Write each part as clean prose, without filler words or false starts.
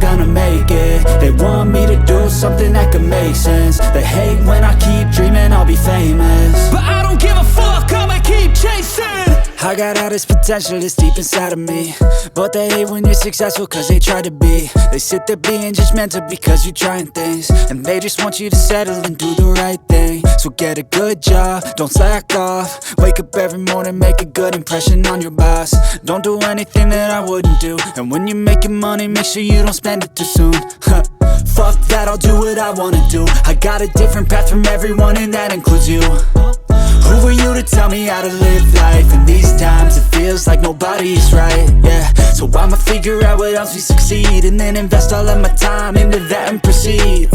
gonna make it. They want me to do something that could make sense. They hate when I keep dreaming I'll be famous, but I don't give a fuck, I'ma keep chasing. I got all this potential that's deep inside of me, but they hate when you're successful cause they try to be. They sit there being judgmental because you're trying things, and they just want you to settle and do the right thing. So get a good job, don't slack off. Wake up every morning, make a good impression on your boss. Don't do anything that I wouldn't do, and when you're making money, make sure you don't spend it too soon. Fuck that, I'll do what I wanna do. I got a different path from everyone and that includes you. Who are you to tell me how to live life? In these times it feels like nobody's right, yeah. So I'ma figure out what else we succeed, and then invest all of my time into that and proceed.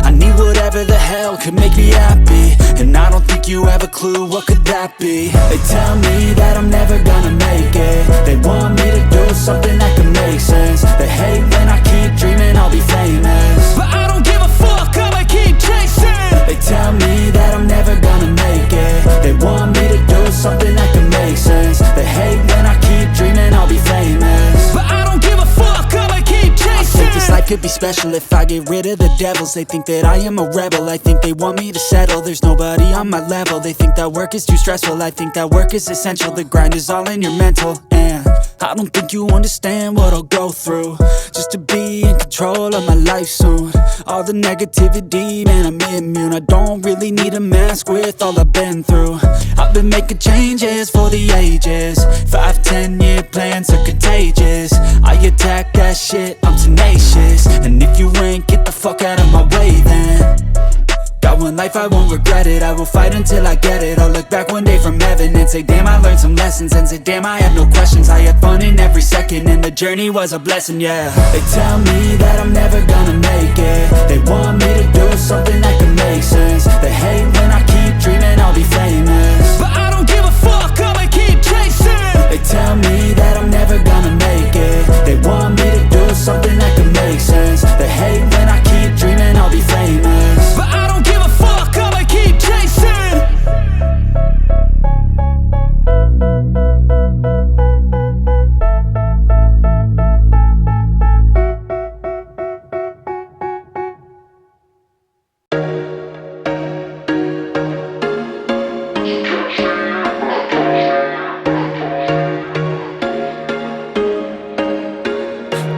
I need whatever the hell could make me happy, and I don't think you have a clue what could that be. They tell me that I'm never gonna make it. They want me to do something that can make sense. They hate when I keep dreaming I'll be famous, but I don't give a fuck, I'ma keep chasing. They tell me that I'm never gonna make it. They want me to do something that can make sense. They hate when I keep dreaming I'll be famous, but I don't give a fuck, I'ma keep chasing. I think this life could be special if I get rid of the devils. They think that I am a rebel, I think they want me to settle. There's nobody on my level. They think that work is too stressful, I think that work is essential. The grind is all in your mental, and I don't think you understand what I'll go through just to be in control of my life soon. All the negativity, man, I'm immune. I don't really need a mask with all I've been through. I've been making changes for the ages. 5-10 year plans are contagious. I attack that shit, I'm tenacious. And if you ain't, get the fuck out of my way then. Got one life, I won't regret it. I will fight until I get it. I'll look back one day from heaven and say damn, I learned some lessons. And say damn, I had no questions. I had fun in every second, and the journey was a blessing, yeah. They tell me that I'm never gonna make it. They want me to do something that can make sense. They hate when I keep dreaming I'll be famous, but I don't give a fuck, I'ma keep chasing. They tell me that I'm never gonna make it. They want me to do something that can make sense. They hate when I keep dreaming I'll be famous, but I don't give a fuck, I'ma keep chasing.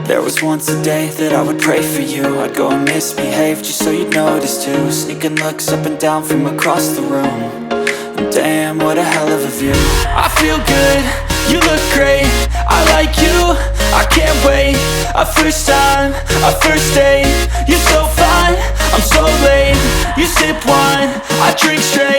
There was once a day that I would pray for you. I'd go and misbehave just so you'd notice too. Sneaking looks up and down from across the room. And damn, what a hell of a view. I feel good, you look great, I like you, I can't wait. A first time, a first date, you're so fine, I'm so late. You sip wine, I drink straight.